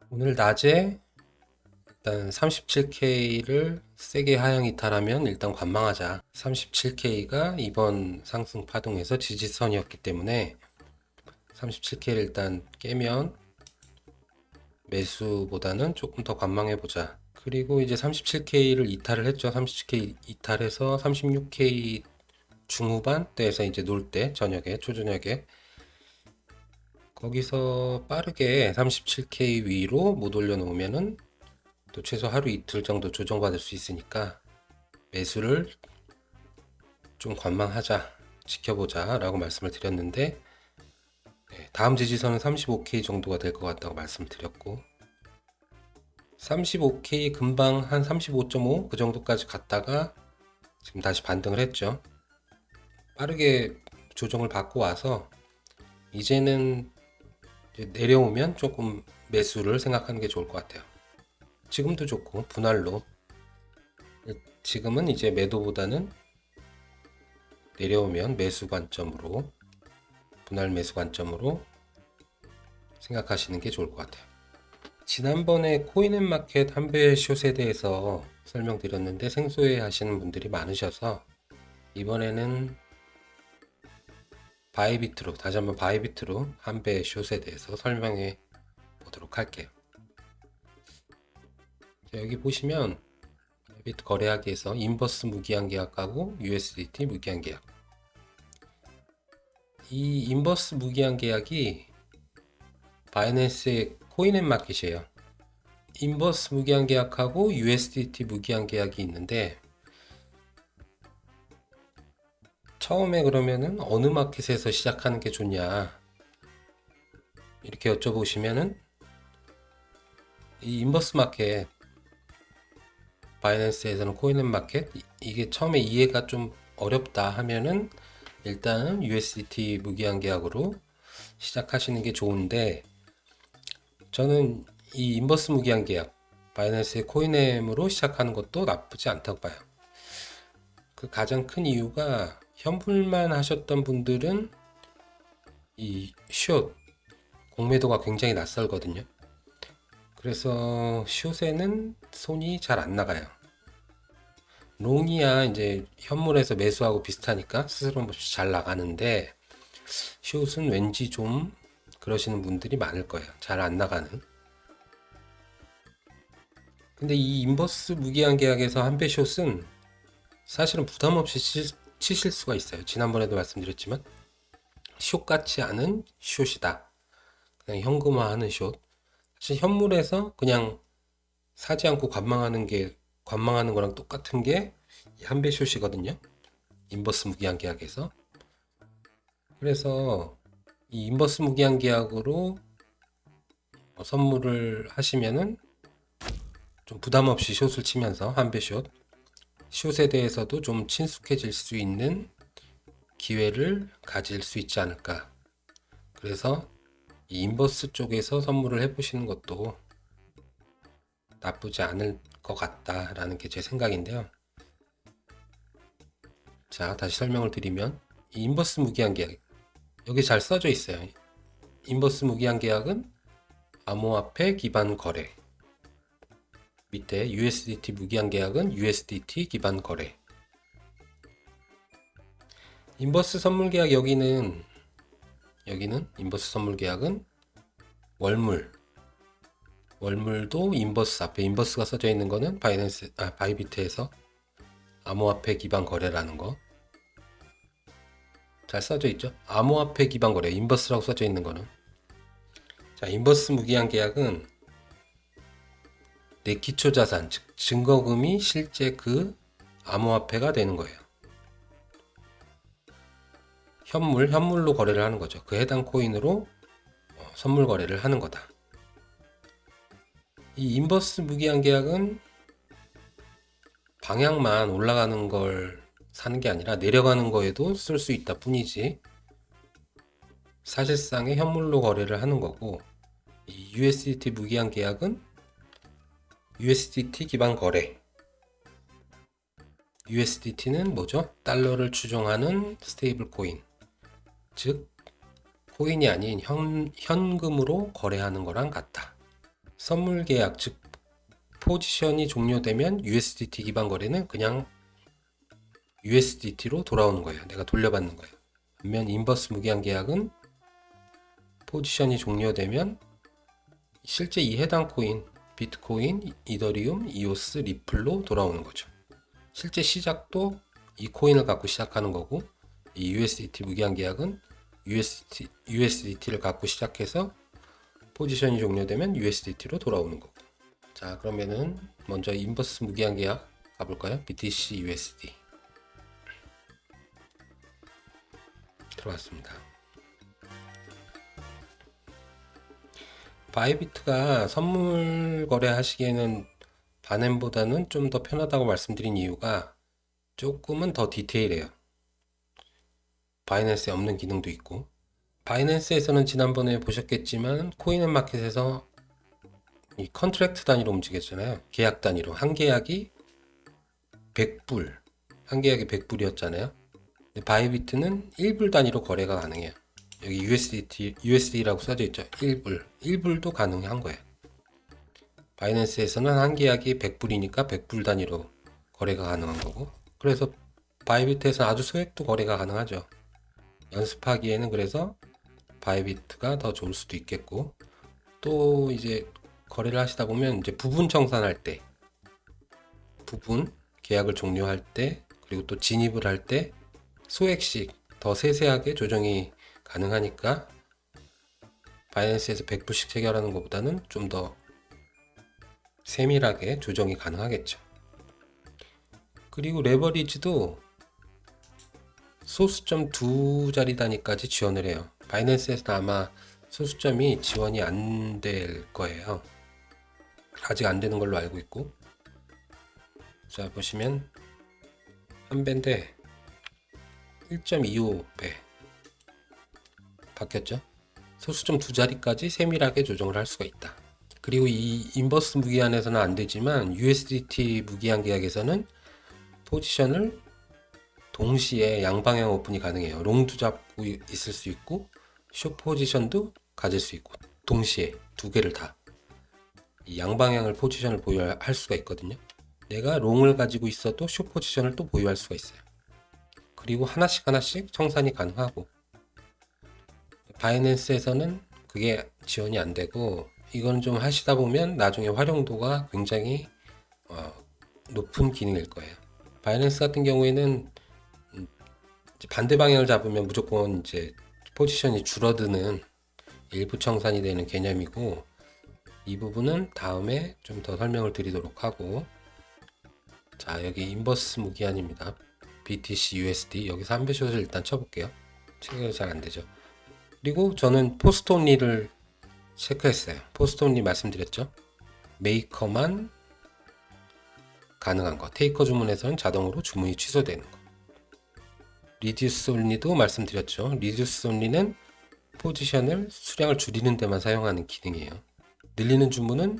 오늘 낮에 일단 37K를 세게 하향 이탈하면 일단 관망하자. 37K가 이번 상승 파동에서 지지선이었기 때문에 37K를 일단 깨면 매수보다는 조금 더 관망해보자. 그리고 이제 37K를 이탈을 했죠. 37K 이탈해서 36K 중후반 때에서 이제 놀 때, 저녁에, 초저녁에 거기서 빠르게 37K 위로 못 올려놓으면은 또 최소 하루 이틀 정도 조정받을 수 있으니까 매수를 좀 관망하자, 지켜보자 라고 말씀을 드렸는데, 다음 지지선은 35K 정도가 될 것 같다고 말씀을 드렸고, 35K 금방 한 35.5 그 정도까지 갔다가 지금 다시 반등을 했죠. 빠르게 조정을 받고 와서 이제는 이제 내려오면 조금 매수를 생각하는 게 좋을 것 같아요. 지금도 좋고 분할로, 지금은 이제 매도보다는 내려오면 매수 관점으로, 분할 매수 관점으로 생각하시는 게 좋을 것 같아요. 지난번에 코인앤마켓 한배 숏에 대해서 설명드렸는데 생소해 하시는 분들이 많으셔서 이번에는 바이비트로, 다시 한번 바이비트로 한배 숏에 대해서 설명해 보도록 할게요. 자, 여기 보시면 바이비트 거래하기에서 인버스 무기한 계약하고 USDT 무기한 계약, 이 인버스 무기한 계약이 바이낸스의 코인앤마켓이에요. 인버스 무기한 계약하고 USDT 무기한 계약이 있는데, 처음에 그러면은 어느 마켓에서 시작하는 게 좋냐 이렇게 여쭤보시면은, 이 인버스 마켓, 바이낸스에서는 코인앤마켓, 이게 처음에 이해가 좀 어렵다 하면은 일단은 USDT 무기한 계약으로 시작하시는 게 좋은데, 저는 이 인버스 무기한 계약, 바이낸스의 코인엠으로 시작하는 것도 나쁘지 않다고 봐요. 그 가장 큰 이유가, 현물만 하셨던 분들은 이 숏 공매도가 굉장히 낯설거든요. 그래서 숏에는 손이 잘 안 나가요. 롱이야 이제 현물에서 매수하고 비슷하니까 스스럼 없이 잘 나가는데, 숏은 왠지 좀 그러시는 분들이 많을 거예요. 잘 안 나가는. 근데 이 인버스 무기한 계약에서 한배 숏은 사실은 부담 없이 치실 수가 있어요. 지난번에도 말씀드렸지만 숏 같지 않은 숏이다. 그냥 현금화하는 숏. 사실 현물에서 그냥 사지 않고 관망하는 거랑 똑같은 게 한배 숏이거든요. 인버스 무기한 계약에서. 그래서 이 인버스 무기한 계약으로 선물을 하시면은 좀 부담 없이 숏을 치면서 한배 숏, 숏에 대해서도 좀 친숙해질 수 있는 기회를 가질 수 있지 않을까. 그래서 이 인버스 쪽에서 선물을 해보시는 것도 나쁘지 않을 것 같다라는 게 제 생각인데요. 자, 다시 설명을 드리면, 이 인버스 무기한 계약, 여기 잘 써져 있어요. 인버스 무기한 계약은 암호화폐 기반 거래, 밑에 USDT 무기한 계약은 USDT 기반 거래. 인버스 선물 계약, 여기는 인버스 선물 계약은 월물도 인버스, 앞에 인버스가 써져 있는 거는 바이비트에서 암호화폐 기반 거래라는 거 잘 써져 있죠. 암호화폐 기반 거래, 인버스라고 써져 있는 거는. 자, 인버스 무기한 계약은 내 기초 자산, 즉 증거금이 실제 그 암호화폐가 되는 거예요. 현물로 거래를 하는 거죠. 그 해당 코인으로 선물 거래를 하는 거다. 이 인버스 무기한 계약은 방향만 올라가는 걸 사는 게 아니라 내려가는 거에도 쓸 수 있다 뿐이지, 사실상의 현물로 거래를 하는 거고, 이 USDT 무기한 계약은 USDT 기반 거래. USDT는 뭐죠? 달러를 추종하는 스테이블 코인. 즉, 코인이 아닌 현금으로 거래하는 거랑 같다. 선물 계약, 즉, 포지션이 종료되면 USDT 기반 거래는 그냥 USDT로 돌아오는 거예요. 내가 돌려받는 거예요. 반면 인버스 무기한 계약은 포지션이 종료되면 실제 이 해당 코인, 비트코인, 이더리움, 이오스, 리플로 돌아오는 거죠. 실제 시작도 이 코인을 갖고 시작하는 거고, 이 USDT 무기한 계약은 USDT를 갖고 시작해서 포지션이 종료되면 USDT로 돌아오는 거고. 자, 그러면은 먼저 인버스 무기한 계약 가볼까요? BTC USD 들어왔습니다. 바이비트가 선물 거래 하시기에는 바램보다는 좀 더 편하다고 말씀드린 이유가 조금은 더 디테일해요. 바이낸스에 없는 기능도 있고, 바이낸스에서는 지난번에 보셨겠지만 코인앤마켓에서 이 컨트랙트 단위로 움직였잖아요. 계약 단위로. 한 계약이 100불, 한 계약이 100불이었잖아요. 바이비트는 1불 단위로 거래가 가능해요. 여기 USD라고 써져 있죠. 1불도 가능한 거예요. 바이낸스에서는 한 계약이 100불이니까 100불 단위로 거래가 가능한 거고, 그래서 바이비트에서는 아주 소액도 거래가 가능하죠. 연습하기에는 그래서 바이비트가 더 좋을 수도 있겠고, 또 이제 거래를 하시다 보면 이제 부분 청산할 때, 부분 계약을 종료할 때, 그리고 또 진입을 할 때 소액씩 더 세세하게 조정이 가능하니까 바이낸스에서 100불씩 체결하는 것보다는 좀 더 세밀하게 조정이 가능하겠죠. 그리고 레버리지도 소수점 2자리 단위까지 지원을 해요. 바이낸스에서는 아마 소수점이 지원이 안 될 거예요. 아직 안 되는 걸로 알고 있고, 자 보시면 한 배인데 1.25배 바뀌었죠. 소수점 2자리까지 세밀하게 조정을 할 수가 있다. 그리고 이 인버스 무기한에서는 안 되지만 USDT 무기한 계약에서는 포지션을 동시에 양방향 오픈이 가능해요. 롱도 잡고 있을 수 있고 숏 포지션도 가질 수 있고, 동시에 두 개를 다 이 양방향을 포지션을 보유할 수가 있거든요. 내가 롱을 가지고 있어도 숏 포지션을 또 보유할 수가 있어요. 그리고 하나씩 청산이 가능하고, 바이낸스에서는 그게 지원이 안 되고, 이건 좀 하시다 보면 나중에 활용도가 굉장히 높은 기능일 거예요. 바이낸스 같은 경우에는 이제 반대 방향을 잡으면 무조건 이제 포지션이 줄어드는 일부 청산이 되는 개념이고, 이 부분은 다음에 좀 더 설명을 드리도록 하고, 자 여기 인버스 무기한입니다. BTC USD 여기서 한 배숏을 일단 쳐볼게요. 체결이 잘 안되죠. 그리고 저는 포스트 온리를 체크했어요. 포스트 온리 말씀드렸죠. 메이커만 가능한 거, 테이커 주문에서는 자동으로 주문이 취소되는 거. 리듀스 온리도 말씀드렸죠. 리듀스 온리는 포지션을 수량을 줄이는 데만 사용하는 기능이에요. 늘리는 주문은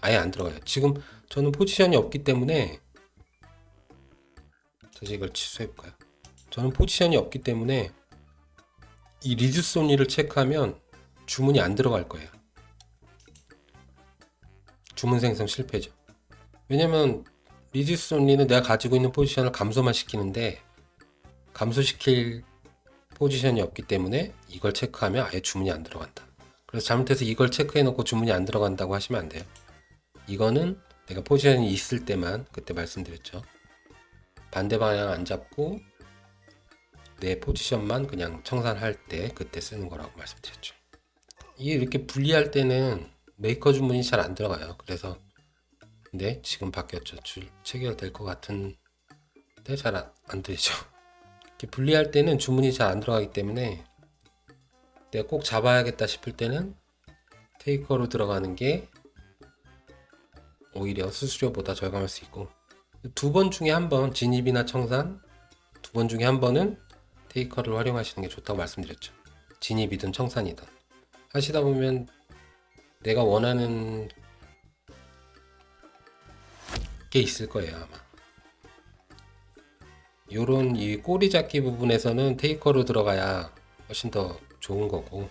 아예 안 들어가요. 지금 저는 포지션이 없기 때문에 다시 이걸 취소해볼까요? 저는 포지션이 없기 때문에 이 리듀스 온리를 체크하면 주문이 안 들어갈 거예요. 주문 생성 실패죠. 왜냐면 리듀스 온리는 내가 가지고 있는 포지션을 감소만 시키는데 감소시킬 포지션이 없기 때문에 이걸 체크하면 아예 주문이 안 들어간다. 그래서 잘못해서 이걸 체크해 놓고 주문이 안 들어간다고 하시면 안 돼요. 이거는 내가 포지션이 있을 때만, 그때 말씀드렸죠. 반대 방향 안 잡고 내 포지션만 그냥 청산할 때 그때 쓰는 거라고 말씀드렸죠. 이게 이렇게 분리할 때는 메이커 주문이 잘 안 들어가요. 그래서 근데 지금 바뀌었죠. 체결될 것 같은데 잘 안 되죠. 이렇게 분리할 때는 주문이 잘 안 들어가기 때문에 내가 꼭 잡아야겠다 싶을 때는 테이커로 들어가는 게 오히려 수수료보다 절감할 수 있고, 두 번 중에 한 번, 진입이나 청산 두 번 중에 한 번은 테이커를 활용하시는 게 좋다고 말씀드렸죠. 진입이든 청산이든 하시다 보면 내가 원하는 게 있을 거예요, 아마. 요런 이 꼬리 잡기 부분에서는 테이커로 들어가야 훨씬 더 좋은 거고,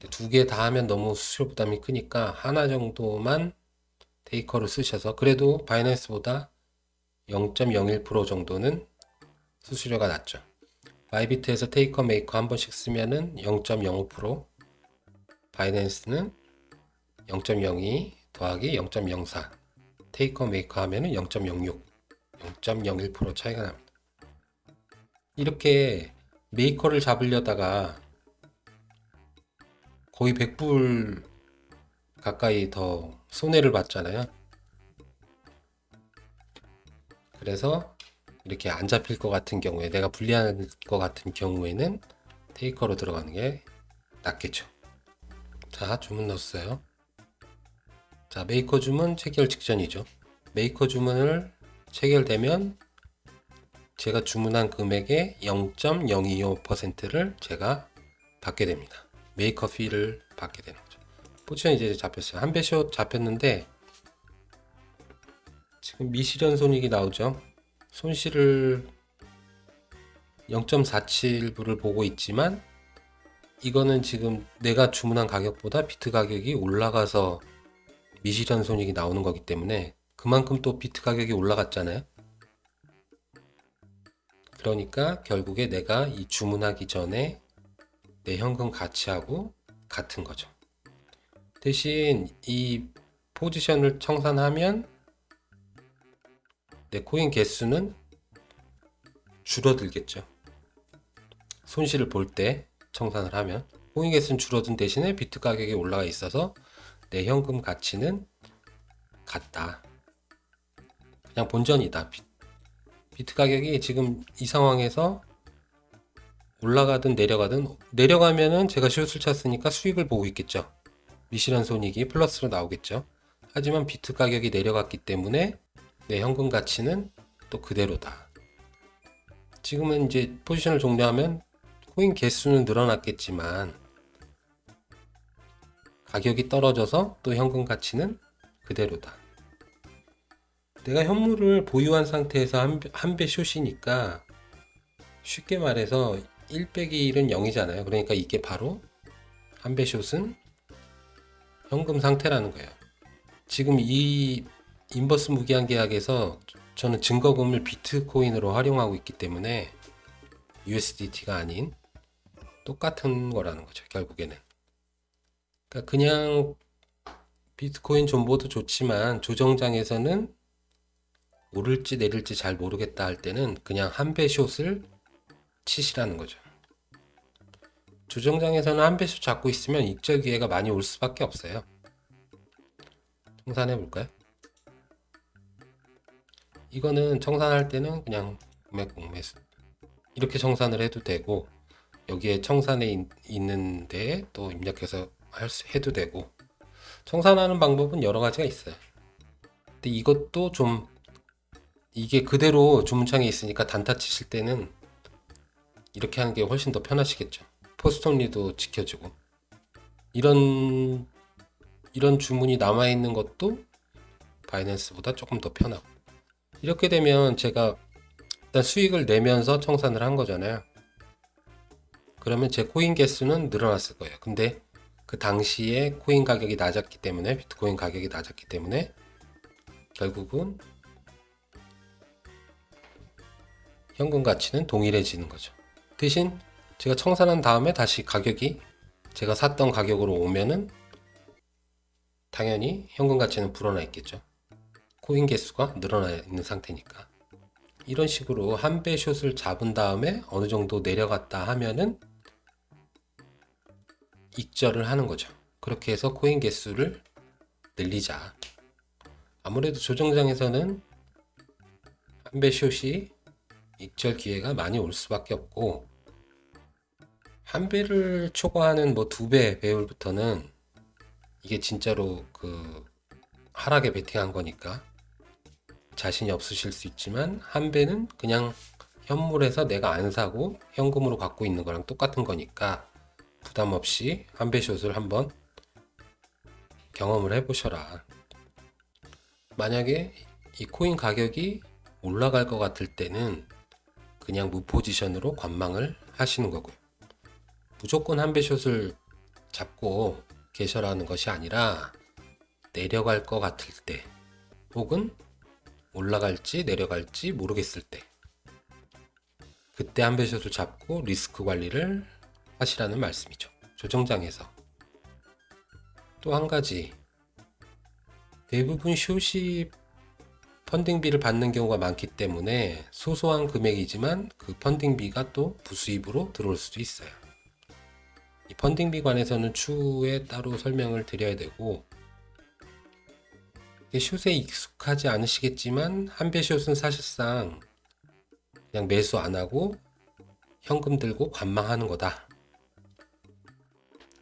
두 개 다 하면 너무 수수료 부담이 크니까 하나 정도만 테이커로 쓰셔서, 그래도 바이낸스보다 0.01% 정도는 수수료가 낮죠. 바이비트에서 테이커 메이커 한 번씩 쓰면은 0.05%, 바이낸스는 0.02 더하기 0.04, 테이커 메이커 하면은 0.06, 0.01% 차이가 납니다. 이렇게 메이커를 잡으려다가 거의 100불 가까이 더 손해를 봤잖아요. 그래서 이렇게 안 잡힐 것 같은 경우에, 내가 불리할 것 같은 경우에는 테이커로 들어가는 게 낫겠죠. 자, 주문 넣었어요. 자, 메이커 주문 체결 직전이죠. 메이커 주문을 체결되면 제가 주문한 금액의 0.025%를 제가 받게 됩니다. 메이커 피를 받게 되는 거죠. 포지션 이제 잡혔어요. 한 배숏 잡혔는데 지금 미실현 손익이 나오죠. 손실을 0.47불을 보고 있지만, 이거는 지금 내가 주문한 가격보다 비트 가격이 올라가서 미실현 손익이 나오는 거기 때문에, 그만큼 또 비트 가격이 올라갔잖아요. 그러니까 결국에 내가 이 주문하기 전에 내 현금 가치하고 같은 거죠. 대신 이 포지션을 청산하면 내 코인 개수는 줄어들겠죠. 손실을 볼 때 청산을 하면 코인 개수는 줄어든 대신에 비트 가격이 올라가 있어서 내 현금 가치는 같다. 그냥 본전이다. 비트 가격이 지금 이 상황에서 올라가든 내려가면은 제가 숏을 쳤으니까 수익을 보고 있겠죠. 미실현 손익이 플러스로 나오겠죠. 하지만 비트 가격이 내려갔기 때문에 내 현금 가치는 또 그대로다. 지금은 이제 포지션을 종료하면 코인 개수는 늘어났겠지만 가격이 떨어져서 또 현금 가치는 그대로다. 내가 현물을 보유한 상태에서 한 배 숏이니까 쉽게 말해서 1 빼기 1은 0이잖아요. 그러니까 이게 바로 한 배 숏은 현금 상태라는 거예요. 지금 이 인버스 무기한 계약에서 저는 증거금을 비트코인으로 활용하고 있기 때문에 USDT가 아닌 똑같은 거라는 거죠, 결국에는. 그러니까 그냥 비트코인 존버도 좋지만 조정장에서는 오를지 내릴지 잘 모르겠다 할 때는 그냥 한 배 숏을 치시라는 거죠. 조정장에서는 한 배 숏 잡고 있으면 익절 기회가 많이 올 수밖에 없어요. 청산해 볼까요? 이거는 청산할 때는 그냥 금액 공매수 이렇게 청산을 해도 되고, 여기에 청산에 있는데 또 입력해서 해도 되고, 청산하는 방법은 여러 가지가 있어요. 근데 이것도 좀, 이게 그대로 주문창에 있으니까 단타 치실 때는 이렇게 하는 게 훨씬 더 편하시겠죠. 포스트온리도 지켜주고, 이런 주문이 남아 있는 것도 바이낸스보다 조금 더 편하고, 이렇게 되면 제가 일단 수익을 내면서 청산을 한 거잖아요. 그러면 제 코인 개수는 늘어났을 거예요. 근데 그 당시에 코인 가격이 낮았기 때문에, 비트코인 가격이 낮았기 때문에 결국은 현금 가치는 동일해지는 거죠. 대신 제가 청산한 다음에 다시 가격이 제가 샀던 가격으로 오면은 당연히 현금 가치는 불어나 있겠죠. 코인 개수가 늘어나 있는 상태니까. 이런 식으로 한 배 숏을 잡은 다음에 어느 정도 내려갔다 하면은 익절을 하는 거죠. 그렇게 해서 코인 개수를 늘리자. 아무래도 조정장에서는 한 배 숏이 익절 기회가 많이 올 수밖에 없고, 한 배를 초과하는 뭐 두 배 배율부터는 이게 진짜로 그 하락에 베팅한 거니까 자신이 없으실 수 있지만, 한 배는 그냥 현물에서 내가 안 사고 현금으로 갖고 있는 거랑 똑같은 거니까 부담 없이 한 배 숏을 한번 경험을 해보셔라. 만약에 이 코인 가격이 올라갈 것 같을 때는 그냥 무포지션으로 관망을 하시는 거고, 무조건 한 배숏을 잡고 계셔라는 것이 아니라 내려갈 것 같을 때, 혹은 올라갈지 내려갈지 모르겠을 때, 그때 한 배숏을 잡고 리스크 관리를 하시라는 말씀이죠. 조정장에서. 또 한 가지, 대부분 숏이 펀딩비를 받는 경우가 많기 때문에 소소한 금액이지만 그 펀딩비가 또 부수입으로 들어올 수도 있어요. 이 펀딩비 관해서는 추후에 따로 설명을 드려야 되고, 숏에 익숙하지 않으시겠지만 한 배 숏은 사실상 그냥 매수 안 하고 현금 들고 관망하는 거다.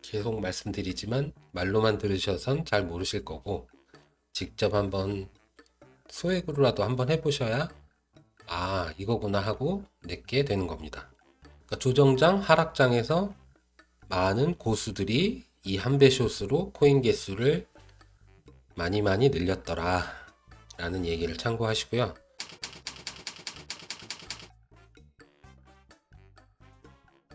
계속 말씀드리지만 말로만 들으셔선 잘 모르실 거고, 직접 한번 소액으로라도 한번 해보셔야 아 이거구나 하고 내게 되는 겁니다. 그러니까 조정장 하락장에서 많은 고수들이 이 한 배 숏으로 코인 개수를 많이 늘렸더라 라는 얘기를 참고하시고요.